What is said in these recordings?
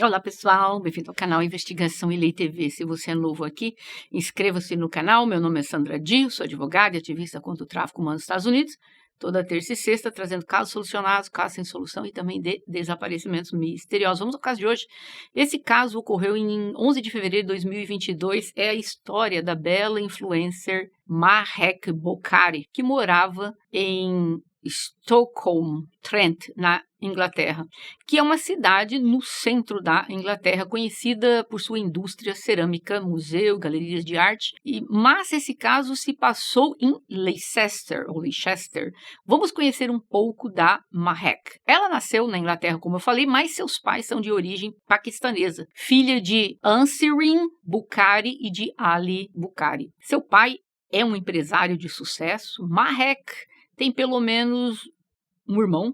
Olá pessoal, bem-vindo ao canal Investigação e Lei TV. Se você é novo aqui, inscreva-se no canal. Meu nome é Sandra Dio, sou advogada e ativista contra o tráfico humano nos Estados Unidos. Toda terça e sexta trazendo casos solucionados, casos sem solução e também de desaparecimentos misteriosos. Vamos ao caso de hoje. Esse caso ocorreu em 11 de fevereiro de 2022. É a história da bela influencer Mahek Bokhari, que morava em Stoke-on-Trent, na Inglaterra, que é uma cidade no centro da Inglaterra, conhecida por sua indústria cerâmica, museu, galerias de arte, mas esse caso se passou em Leicester. Vamos conhecer um pouco da Mahek. Ela nasceu na Inglaterra, como eu falei, mas seus pais são de origem paquistanesa, filha de Ansirin Bukhari e de Ali Bukhari. Seu pai é um empresário de sucesso. Mahek tem pelo menos um irmão,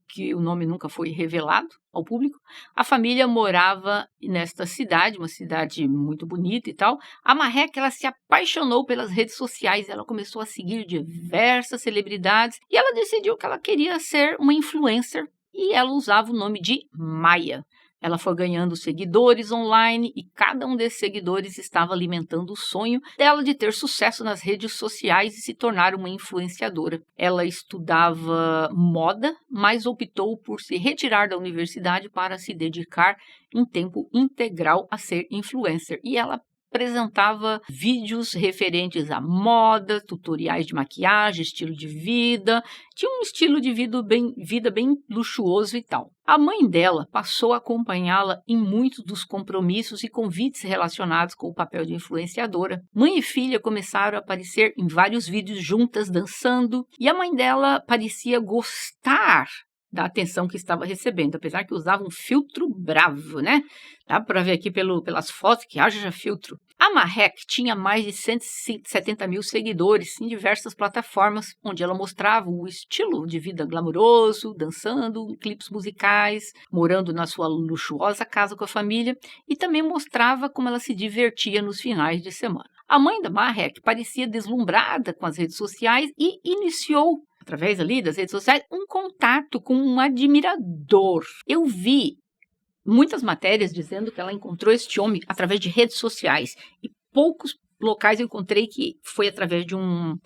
que o nome nunca foi revelado ao público. A família morava nesta cidade, uma cidade muito bonita e tal. A Mahek, ela se apaixonou pelas redes sociais, ela começou a seguir diversas celebridades e ela decidiu que ela queria ser uma influencer e ela usava o nome de Maya. Ela foi ganhando seguidores online e cada um desses seguidores estava alimentando o sonho dela de ter sucesso nas redes sociais e se tornar uma influenciadora. Ela estudava moda, mas optou por se retirar da universidade para se dedicar em tempo integral a ser influencer. E ela apresentava vídeos referentes à moda, tutoriais de maquiagem, estilo de vida, tinha um estilo de vida bem luxuoso e tal. A mãe dela passou a acompanhá-la em muitos dos compromissos e convites relacionados com o papel de influenciadora. Mãe e filha começaram a aparecer em vários vídeos juntas, dançando, e a mãe dela parecia gostar da atenção que estava recebendo, apesar que usava um filtro bravo, né? Dá para ver aqui pelas fotos que haja filtro. A Mahek tinha mais de 170 mil seguidores em diversas plataformas, onde ela mostrava o estilo de vida glamuroso, dançando em clipes musicais, morando na sua luxuosa casa com a família, e também mostrava como ela se divertia nos finais de semana. A mãe da Mahek parecia deslumbrada com as redes sociais e iniciou, através ali das redes sociais, um contato com um admirador. Eu vi muitas matérias dizendo que ela encontrou este homem através de redes sociais e poucos locais eu encontrei que foi através de um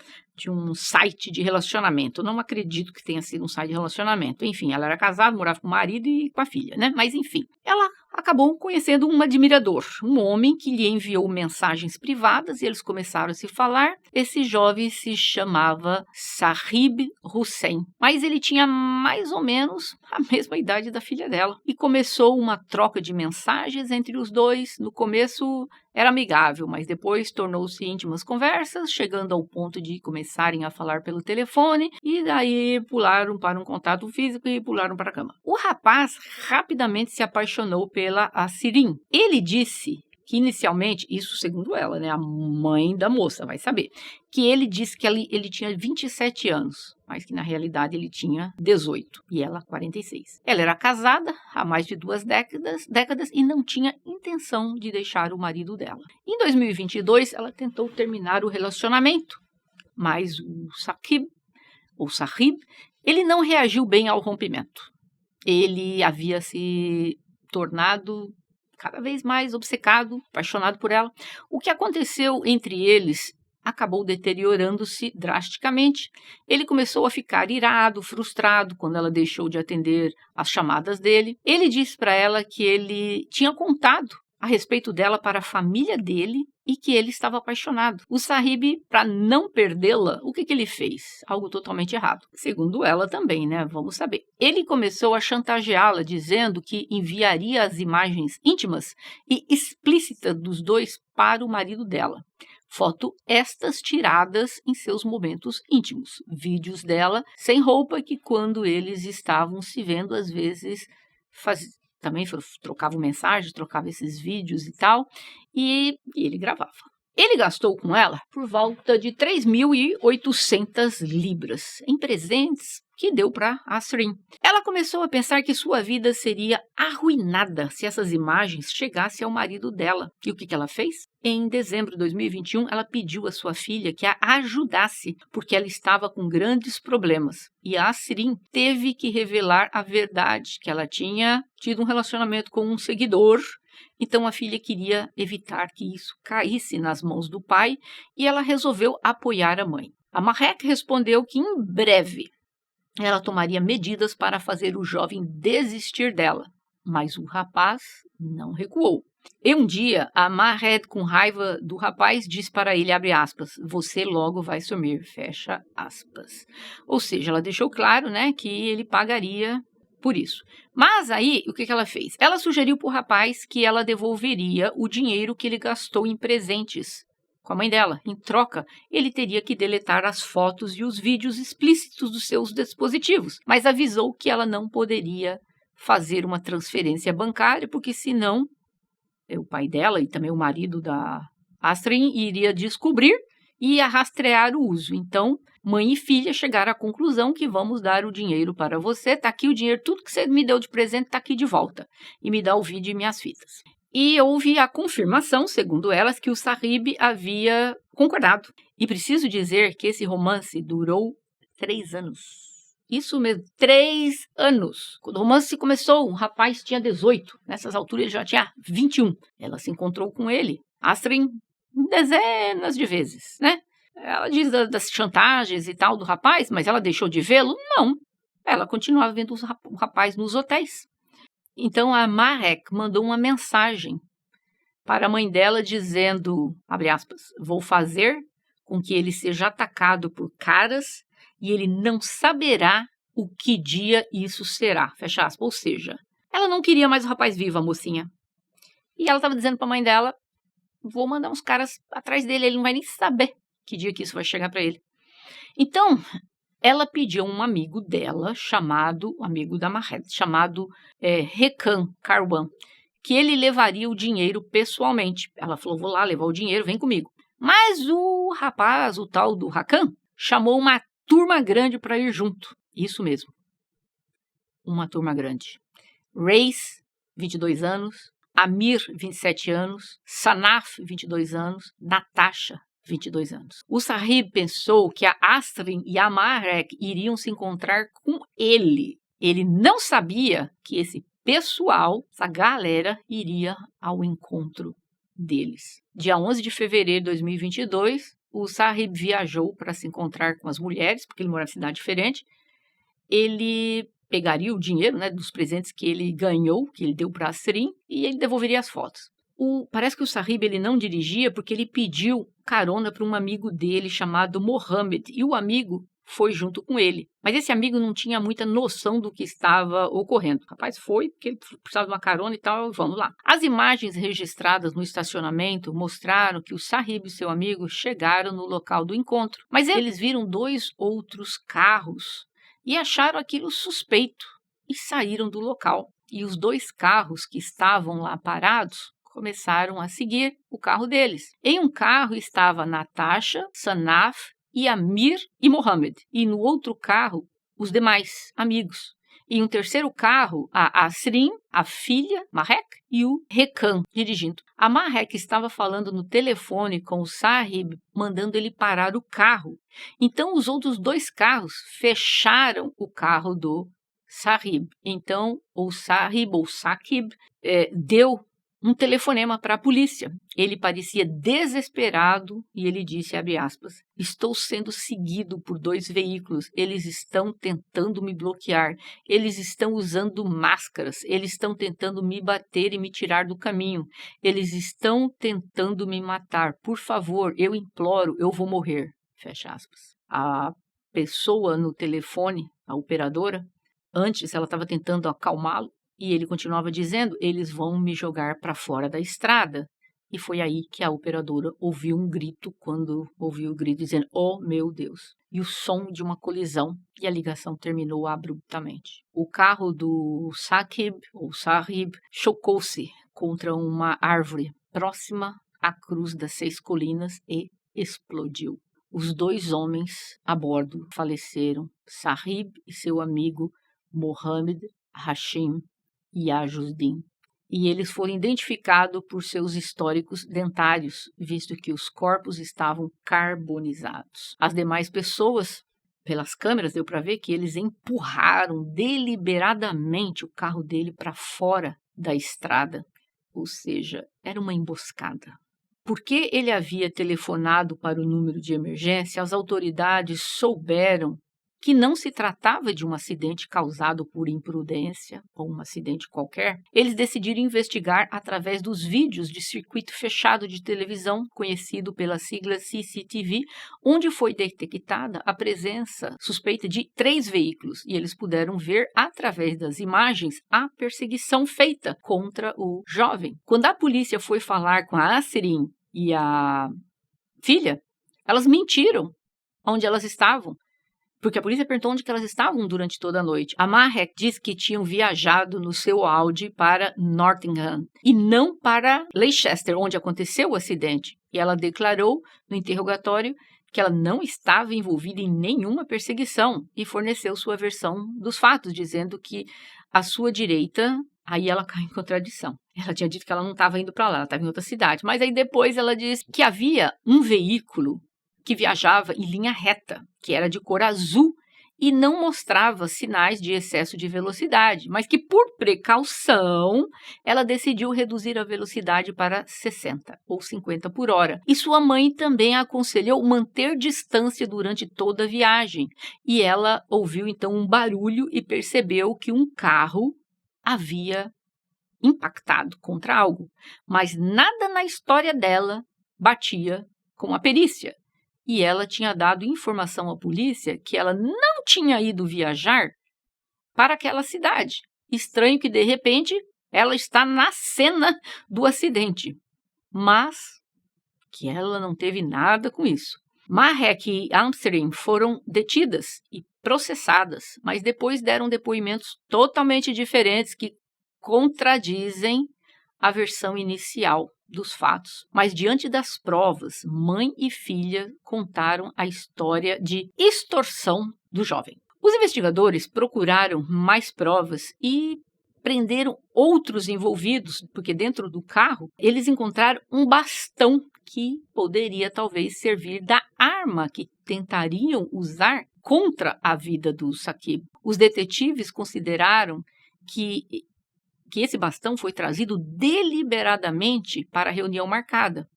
site de relacionamento. Eu não acredito que tenha sido um site de relacionamento. Enfim, ela era casada, morava com o marido e com a filha, né? Mas enfim, ela acabou conhecendo um admirador, um homem que lhe enviou mensagens privadas e eles começaram a se falar. Esse jovem se chamava Sahib Hussain, mas ele tinha mais ou menos a mesma idade da filha dela. E começou uma troca de mensagens entre os dois. No começo era amigável, mas depois tornou-se íntimas conversas, chegando ao ponto de começarem a falar pelo telefone e daí pularam para um contato físico e pularam para a cama. O rapaz rapidamente se apaixonou pela Asirin. Ele disse que inicialmente, isso segundo ela, né, a mãe da moça vai saber, que ele disse que ele tinha 27 anos, mas que na realidade ele tinha 18 e ela 46. Ela era casada há mais de 2 décadas e não tinha intenção de deixar o marido dela. Em 2022, ela tentou terminar o relacionamento, mas o Sahib, ele não reagiu bem ao rompimento. Ele havia se tornado cada vez mais obcecado, apaixonado por ela. O que aconteceu entre eles acabou deteriorando-se drasticamente. Ele começou a ficar irado, frustrado quando ela deixou de atender as chamadas dele. Ele disse para ela que ele tinha contado a respeito dela para a família dele e que ele estava apaixonado. O Sahib, para não perdê-la, o que ele fez? Algo totalmente errado. Segundo ela também, né? Vamos saber. Ele começou a chantageá-la, dizendo que enviaria as imagens íntimas e explícitas dos dois para o marido dela. Foto estas tiradas em seus momentos íntimos. Vídeos dela sem roupa que quando eles estavam se vendo, às vezes também trocavam mensagens, trocavam esses vídeos e tal, e ele gravava. Ele gastou com ela por volta de 3.800 libras em presentes, que deu para Asrin. Ela começou a pensar que sua vida seria arruinada se essas imagens chegassem ao marido dela. E o que ela fez? Em dezembro de 2021, ela pediu à sua filha que a ajudasse, porque ela estava com grandes problemas. E a Asrin teve que revelar a verdade, que ela tinha tido um relacionamento com um seguidor. Então a filha queria evitar que isso caísse nas mãos do pai e ela resolveu apoiar a mãe. A Marek respondeu que em breve ela tomaria medidas para fazer o jovem desistir dela, mas o rapaz não recuou. E um dia, a Marek, com raiva do rapaz, disse para ele, abre aspas, você logo vai sumir, fecha aspas. Ou seja, ela deixou claro, né, que ele pagaria por isso. Mas aí, o que ela fez? Ela sugeriu para o rapaz que ela devolveria o dinheiro que ele gastou em presentes com a mãe dela. Em troca, ele teria que deletar as fotos e os vídeos explícitos dos seus dispositivos, mas avisou que ela não poderia fazer uma transferência bancária, porque senão o pai dela e também o marido da Asrin iria descobrir e ia rastrear o uso. Então, mãe e filha chegaram à conclusão que vamos dar o dinheiro para você, tá aqui o dinheiro, tudo que você me deu de presente tá aqui de volta, e me dá o vídeo e minhas fitas. E houve a confirmação, segundo elas, que o Sahib havia concordado. E preciso dizer que esse romance durou 3 anos. Isso mesmo, 3 anos. Quando o romance começou, o rapaz tinha 18. Nessas alturas ele já tinha 21. Ela se encontrou com ele, Asrin, dezenas de vezes, né? Ela diz das chantagens e tal do rapaz, mas ela deixou de vê-lo? Não. Ela continuava vendo o rapaz nos hotéis. Então, a Marek mandou uma mensagem para a mãe dela dizendo, abre aspas, vou fazer com que ele seja atacado por caras e ele não saberá o que dia isso será, fecha aspas. Ou seja, ela não queria mais o rapaz vivo, a mocinha. E ela estava dizendo para a mãe dela, vou mandar uns caras atrás dele, ele não vai nem saber que dia que isso vai chegar para ele. Então, ela pediu a um amigo dela, amigo da Marek, chamado Rekan Karwan, que ele levaria o dinheiro pessoalmente. Ela falou, vou lá levar o dinheiro, vem comigo. Mas o rapaz, o tal do Hakan, chamou uma turma grande para ir junto. Isso mesmo, uma turma grande. Reis, 22 anos, Amir, 27 anos, Sanaf, 22 anos, Natasha, 22 anos. O Sahib pensou que a Asrin e a Marek iriam se encontrar com ele. Ele não sabia que esse pessoal, essa galera, iria ao encontro deles. Dia 11 de fevereiro de 2022, o Sahib viajou para se encontrar com as mulheres, porque ele mora em cidade diferente. Ele pegaria o dinheiro, né, dos presentes que ele ganhou, que ele deu para a Asrin, e ele devolveria as fotos. Parece que o Sahib ele não dirigia porque ele pediu carona para um amigo dele chamado Mohammed, e o amigo foi junto com ele. Mas esse amigo não tinha muita noção do que estava ocorrendo. O rapaz foi, porque ele precisava de uma carona e tal, vamos lá. As imagens registradas no estacionamento mostraram que o Sahib e seu amigo chegaram no local do encontro, mas eles viram 2 outros carros e acharam aquilo suspeito e saíram do local. E os 2 carros que estavam lá parados começaram a seguir o carro deles. Em um carro estava Natasha, Sanaf, e Amir e Mohammed. E no outro carro, os demais amigos. Em um terceiro carro, a Asrin, a filha, Marek, e o Rekan dirigindo. A Marek estava falando no telefone com o Sahib, mandando ele parar o carro. Então, os outros 2 carros fecharam o carro do Sahib. Então, o Sahib, ou Saqib, deu um telefonema para a polícia. Ele parecia desesperado e ele disse, abre aspas, estou sendo seguido por 2 veículos, eles estão tentando me bloquear, eles estão usando máscaras, eles estão tentando me bater e me tirar do caminho, eles estão tentando me matar, por favor, eu imploro, eu vou morrer, fecha aspas. A pessoa no telefone, a operadora, antes ela estava tentando acalmá-lo, e ele continuava dizendo, eles vão me jogar para fora da estrada. E foi aí que a operadora ouviu um grito, quando ouviu o grito dizendo, oh meu Deus. E o som de uma colisão, e a ligação terminou abruptamente. O carro do Saqib, ou Sahib, chocou-se contra uma árvore próxima à Cruz das 6 Colinas e explodiu. os 2 homens a bordo faleceram, Sahib e seu amigo Mohammed Hashim Yajuddin. E eles foram identificados por seus históricos dentários, visto que os corpos estavam carbonizados. As demais pessoas, pelas câmeras, deu para ver que eles empurraram deliberadamente o carro dele para fora da estrada, ou seja, era uma emboscada. Porque ele havia telefonado para o número de emergência, as autoridades souberam que não se tratava de um acidente causado por imprudência ou um acidente qualquer. Eles decidiram investigar através dos vídeos de circuito fechado de televisão, conhecido pela sigla CCTV, onde foi detectada a presença suspeita de 3 veículos, e eles puderam ver através das imagens a perseguição feita contra o jovem. Quando a polícia foi falar com a Asrin e a filha, elas mentiram onde elas estavam, porque a polícia perguntou onde que elas estavam durante toda a noite. A Mahek disse que tinham viajado no seu Audi para Nottingham e não para Leicester, onde aconteceu o acidente. E ela declarou no interrogatório que ela não estava envolvida em nenhuma perseguição e forneceu sua versão dos fatos, dizendo que a sua direita... Aí ela caiu em contradição. Ela tinha dito que ela não estava indo para lá, ela estava em outra cidade. Mas aí depois ela disse que havia um veículo que viajava em linha reta, que era de cor azul e não mostrava sinais de excesso de velocidade, mas que por precaução ela decidiu reduzir a velocidade para 60 ou 50 por hora. E sua mãe também a aconselhou manter distância durante toda a viagem. E ela ouviu então um barulho e percebeu que um carro havia impactado contra algo, mas nada na história dela batia com a perícia. E ela tinha dado informação à polícia que ela não tinha ido viajar para aquela cidade. Estranho que, de repente, ela está na cena do acidente, mas que ela não teve nada com isso. Mahek e Amsterdam foram detidas e processadas, mas depois deram depoimentos totalmente diferentes que contradizem a versão inicial dos fatos. Mas diante das provas, mãe e filha contaram a história de extorsão do jovem. Os investigadores procuraram mais provas e prenderam outros envolvidos, porque dentro do carro eles encontraram um bastão que poderia talvez servir da arma que tentariam usar contra a vida do Saqib. Os detetives consideraram que esse bastão foi trazido deliberadamente para a reunião marcada.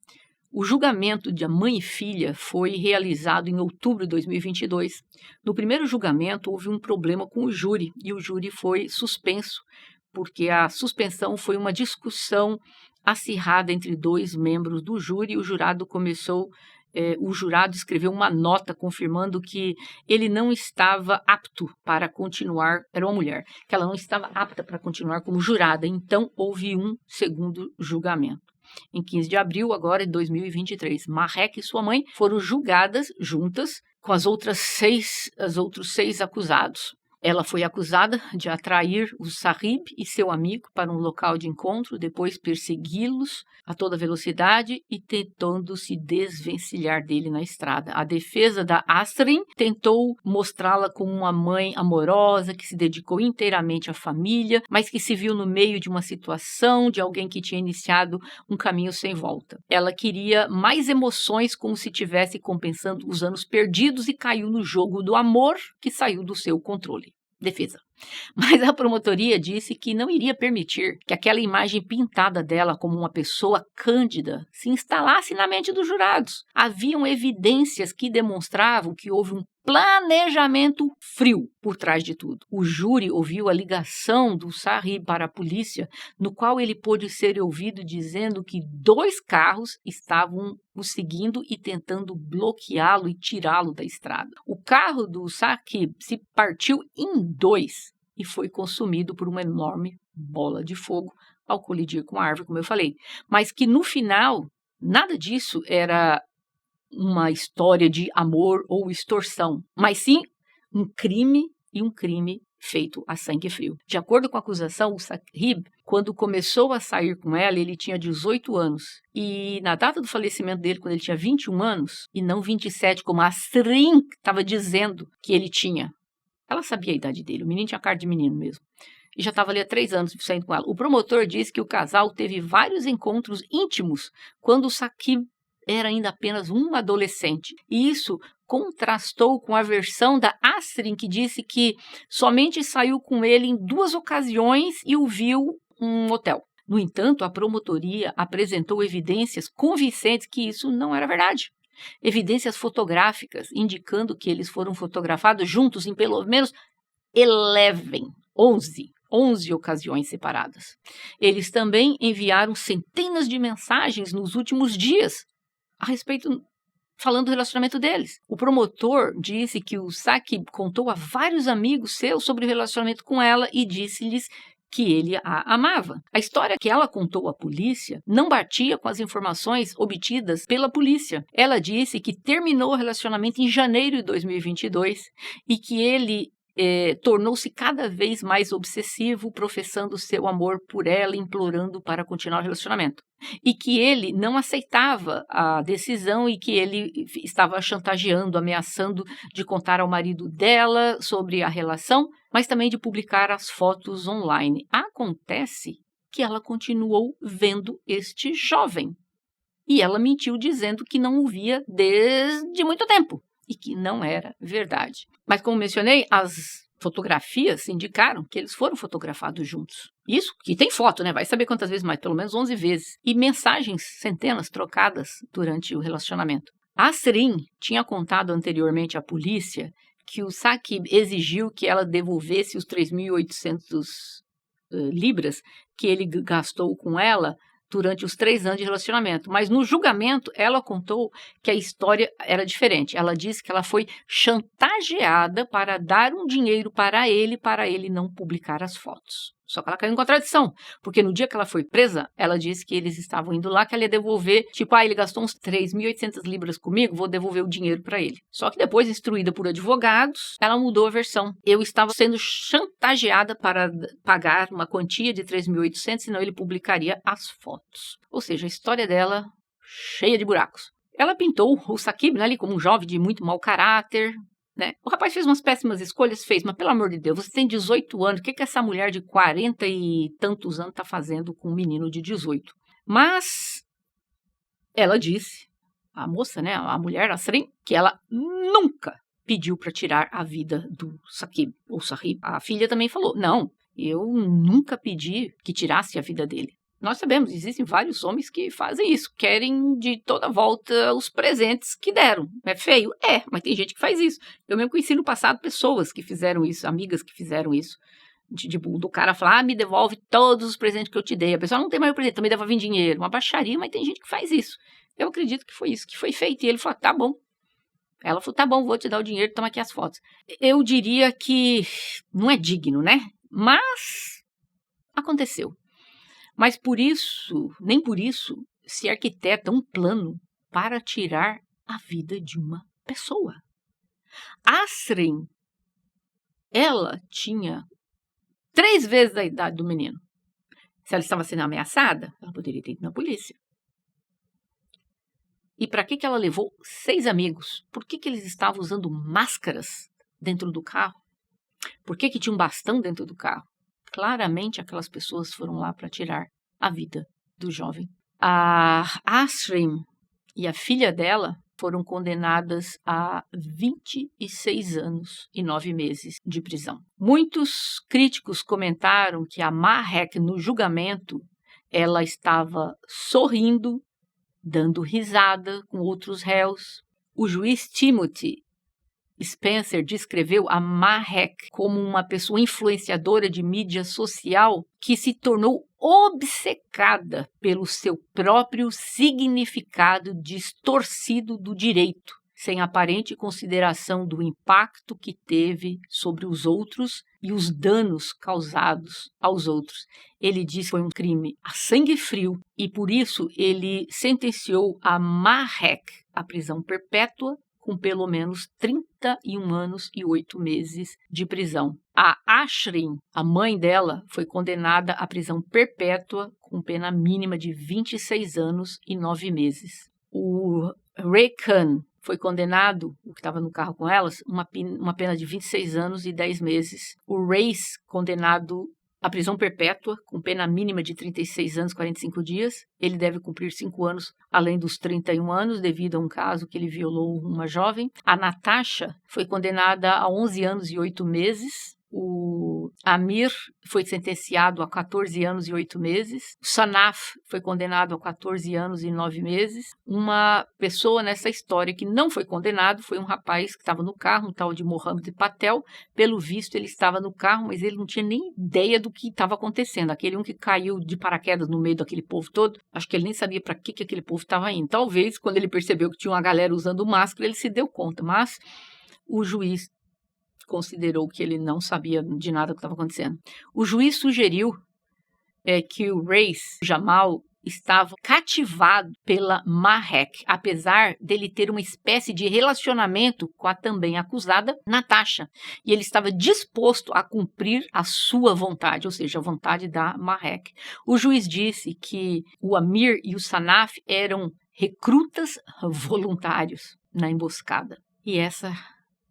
O julgamento de mãe e filha foi realizado em outubro de 2022. No primeiro julgamento, houve um problema com o júri, e o júri foi suspenso, porque a suspensão foi uma discussão acirrada entre 2 membros do júri, e o jurado escreveu uma nota confirmando que ele não estava apto para continuar, era uma mulher, que ela não estava apta para continuar como jurada, então houve um segundo julgamento. Em 15 de abril, agora de 2023, Mahek e sua mãe foram julgadas juntas com os outros 6 acusados. Ela foi acusada de atrair o Sahib e seu amigo para um local de encontro, depois persegui-los a toda velocidade e tentando se desvencilhar dele na estrada. A defesa da Asrin tentou mostrá-la como uma mãe amorosa, que se dedicou inteiramente à família, mas que se viu no meio de uma situação de alguém que tinha iniciado um caminho sem volta. Ela queria mais emoções, como se estivesse compensando os anos perdidos, e caiu no jogo do amor que saiu do seu controle. Defesa. Mas a promotoria disse que não iria permitir que aquela imagem pintada dela como uma pessoa cândida se instalasse na mente dos jurados. Haviam evidências que demonstravam que houve um planejamento frio por trás de tudo. O júri ouviu a ligação do Sahib para a polícia, no qual ele pôde ser ouvido dizendo que 2 carros estavam o seguindo e tentando bloqueá-lo e tirá-lo da estrada. O carro do Sahib se partiu em 2 e foi consumido por uma enorme bola de fogo ao colidir com a árvore, como eu falei. Mas que no final, nada disso era uma história de amor ou extorsão, mas sim um crime, e um crime feito a sangue frio. De acordo com a acusação, o Saqib, quando começou a sair com ela, ele tinha 18 anos. E na data do falecimento dele, quando ele tinha 21 anos, e não 27, como a Asrin estava dizendo que ele tinha. Ela sabia a idade dele, o menino tinha cara de menino mesmo. E já estava ali há 3 anos saindo com ela. O promotor disse que o casal teve vários encontros íntimos quando o Saqib era ainda apenas um adolescente. E isso contrastou com a versão da Asrin, que disse que somente saiu com ele em 2 ocasiões e o viu em um hotel. No entanto, a promotoria apresentou evidências convincentes que isso não era verdade. Evidências fotográficas indicando que eles foram fotografados juntos em pelo menos 11 ocasiões separadas. Eles também enviaram centenas de mensagens nos últimos dias a respeito, falando do relacionamento deles. O promotor disse que o Saqib contou a vários amigos seus sobre o relacionamento com ela e disse-lhes que ele a amava. A história que ela contou à polícia não batia com as informações obtidas pela polícia. Ela disse que terminou o relacionamento em janeiro de 2022 e que ele tornou-se cada vez mais obsessivo, professando seu amor por ela, implorando para continuar o relacionamento. E que ele não aceitava a decisão e que ele estava chantageando, ameaçando de contar ao marido dela sobre a relação, mas também de publicar as fotos online. Acontece que ela continuou vendo este jovem. E ela mentiu dizendo que não o via desde muito tempo. E que não era verdade. Mas, como mencionei, as fotografias indicaram que eles foram fotografados juntos. Isso, que tem foto, né? Vai saber quantas vezes mais, pelo menos 11 vezes. E mensagens, centenas, trocadas durante o relacionamento. A Asrin tinha contado anteriormente à polícia que o Saqib exigiu que ela devolvesse os 3.800 libras que ele gastou com ela durante os 3 anos de relacionamento. Mas no julgamento, ela contou que a história era diferente. Ela disse que ela foi chantageada para dar um dinheiro para ele não publicar as fotos. Só que ela caiu em contradição, porque no dia que ela foi presa, ela disse que eles estavam indo lá, que ela ia devolver, tipo, ele gastou uns 3.800 libras comigo, vou devolver o dinheiro para ele. Só que depois, instruída por advogados, ela mudou a versão. Eu estava sendo chantageada para pagar uma quantia de 3.800, senão ele publicaria as fotos. Ou seja, a história dela cheia de buracos. Ela pintou o Saqib, né, ali como um jovem de muito mau caráter, né? O rapaz fez umas péssimas escolhas, mas pelo amor de Deus, você tem 18 anos, o que essa mulher de 40 e tantos anos está fazendo com um menino de 18? Mas ela disse, a moça, né, a mulher, a Asrin, que ela nunca pediu para tirar a vida do Saqib, ou Saqib. A filha também falou, não, eu nunca pedi que tirasse a vida dele. Nós sabemos, existem vários homens que fazem isso, querem de toda volta os presentes que deram. É feio? É, mas tem gente que faz isso. Eu mesmo conheci no passado pessoas que fizeram isso, amigas que fizeram isso. Do cara falar, me devolve todos os presentes que eu te dei. A pessoa não tem mais o presente, também devolve dinheiro. Uma baixaria, mas tem gente que faz isso. Eu acredito que foi isso que foi feito. E ele falou, tá bom. Ela falou, tá bom, vou te dar o dinheiro, toma aqui as fotos. Eu diria que não é digno, né? Mas aconteceu. Mas por isso, nem por isso, se arquiteta um plano para tirar a vida de uma pessoa. Asrin, ela tinha 3 vezes a idade do menino. Se ela estava sendo ameaçada, ela poderia ter ido na polícia. E para que ela levou 6 amigos? Por que eles estavam usando máscaras dentro do carro? Por que tinha um bastão dentro do carro? Claramente aquelas pessoas foram lá para tirar a vida do jovem. A Asrin e a filha dela foram condenadas a 26 anos e 9 meses de prisão. Muitos críticos comentaram que a Mahek, no julgamento, ela estava sorrindo, dando risada com outros réus. O juiz Timothy Spencer descreveu a Mahek como uma pessoa influenciadora de mídia social que se tornou obcecada pelo seu próprio significado distorcido do direito, sem aparente consideração do impacto que teve sobre os outros e os danos causados aos outros. Ele diz que foi um crime a sangue frio e, por isso, ele sentenciou a Mahek à prisão perpétua, com pelo menos 31 anos e 8 meses de prisão. A Ashrin, a mãe dela, foi condenada à prisão perpétua com pena mínima de 26 anos e 9 meses. O Ray Khan foi condenado, o que estava no carro com elas, uma pena de 26 anos e 10 meses. O Race, condenado à prisão perpétua, com pena mínima de 36 anos e 45 dias. Ele deve cumprir 5 anos, além dos 31 anos, devido a um caso que ele violou uma jovem. A Natasha foi condenada a 11 anos e 8 meses. O Amir foi sentenciado a 14 anos e 8 meses. O Sanaf foi condenado a 14 anos e 9 meses. Uma pessoa nessa história que não foi condenado foi um rapaz que estava no carro, um tal de Mohamed Patel. Pelo visto, ele estava no carro, mas ele não tinha nem ideia do que estava acontecendo. Aquele um que caiu de paraquedas no meio daquele povo todo, acho que ele nem sabia para que aquele povo estava indo. Talvez, quando ele percebeu que tinha uma galera usando máscara, ele se deu conta, mas o juiz considerou que ele não sabia de nada que estava acontecendo. O juiz sugeriu que o Race, Jamal, estava cativado pela Mahek, apesar dele ter uma espécie de relacionamento com a também acusada Natasha. E ele estava disposto a cumprir a sua vontade, ou seja, a vontade da Mahek. O juiz disse que o Amir e o Sanaf eram recrutas voluntários na emboscada. E essa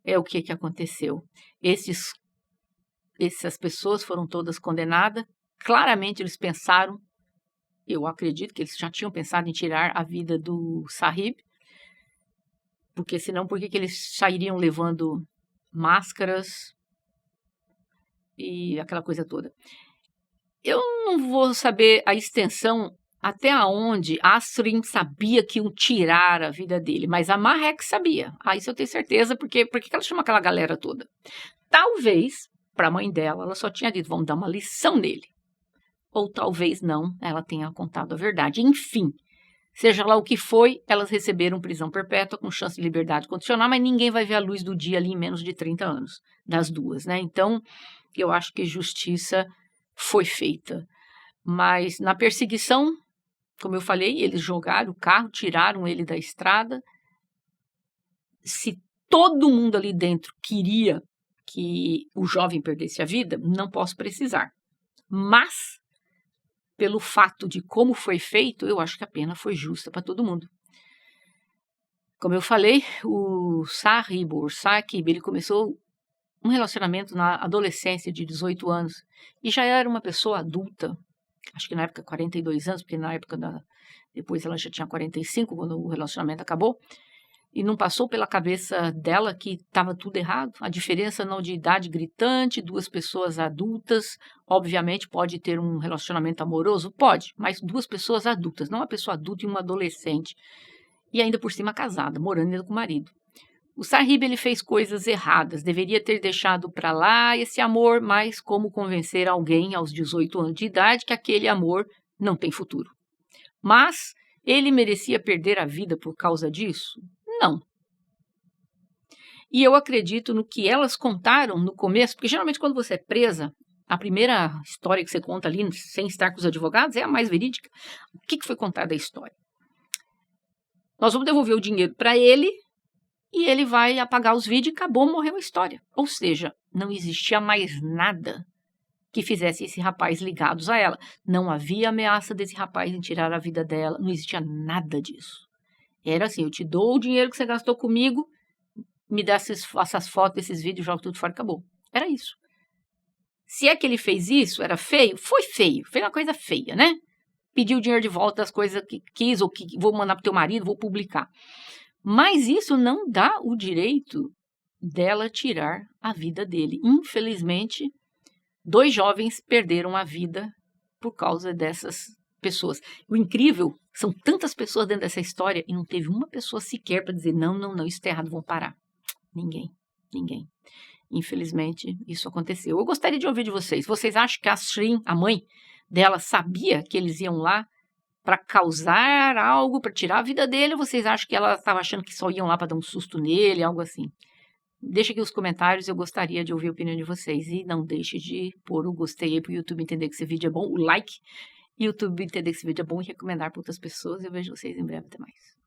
é o que aconteceu. Essas pessoas foram todas condenadas. Claramente eles pensaram, eu acredito que eles já tinham pensado em tirar a vida do Sahib, porque senão por que eles sairiam levando máscaras e aquela coisa toda? Eu não vou saber a extensão até onde Ashrin sabia que iam tirar a vida dele, mas a Mahek sabia. Isso eu tenho certeza, porque ela chama aquela galera toda? Talvez, para a mãe dela, ela só tinha dito, vamos dar uma lição nele. Ou talvez não, ela tenha contado a verdade. Enfim, seja lá o que foi, elas receberam prisão perpétua com chance de liberdade condicional, mas ninguém vai ver a luz do dia ali em menos de 30 anos, das duas, né? Então, eu acho que justiça foi feita. Mas na perseguição, como eu falei, eles jogaram o carro, tiraram ele da estrada. Se todo mundo ali dentro queria que o jovem perdesse a vida, não posso precisar. Mas, pelo fato de como foi feito, eu acho que a pena foi justa para todo mundo. Como eu falei, o Saqib, ele começou um relacionamento na adolescência de 18 anos e já era uma pessoa adulta. Acho que na época 42 anos, porque na época depois ela já tinha 45, quando o relacionamento acabou, e não passou pela cabeça dela que estava tudo errado. A diferença não de idade gritante, duas pessoas adultas, obviamente pode ter um relacionamento amoroso? Pode, mas duas pessoas adultas, não uma pessoa adulta e uma adolescente, e ainda por cima casada, morando ainda com o marido. O Sahib, ele fez coisas erradas, deveria ter deixado para lá esse amor, mas como convencer alguém aos 18 anos de idade que aquele amor não tem futuro? Mas ele merecia perder a vida por causa disso? Não. E eu acredito no que elas contaram no começo, porque geralmente quando você é presa, a primeira história que você conta ali, sem estar com os advogados, é a mais verídica. O que foi contada a história? Nós vamos devolver o dinheiro para ele, e ele vai apagar os vídeos e acabou, morreu a história. Ou seja, não existia mais nada que fizesse esse rapaz ligados a ela. Não havia ameaça desse rapaz em tirar a vida dela, não existia nada disso. Era assim, eu te dou o dinheiro que você gastou comigo, me dá essas fotos, esses vídeos, joga tudo fora e acabou. Era isso. Se é que ele fez isso, era feio? Foi feio, fez uma coisa feia, né? Pediu o dinheiro de volta das coisas que quis, ou que vou mandar pro teu marido, vou publicar. Mas isso não dá o direito dela tirar a vida dele. Infelizmente, 2 jovens perderam a vida por causa dessas pessoas. O incrível, são tantas pessoas dentro dessa história e não teve uma pessoa sequer para dizer não, isso está errado, vão parar. Ninguém. Infelizmente, isso aconteceu. Eu gostaria de ouvir de vocês. Vocês acham que a Ashrin, a mãe dela, sabia que eles iam lá para causar algo, para tirar a vida dele, ou vocês acham que ela estava achando que só iam lá para dar um susto nele, algo assim? Deixa aqui os comentários, eu gostaria de ouvir a opinião de vocês. E não deixe de pôr o gostei aí para o YouTube entender que esse vídeo é bom, o like, e o YouTube entender que esse vídeo é bom e recomendar para outras pessoas. Eu vejo vocês em breve, até mais.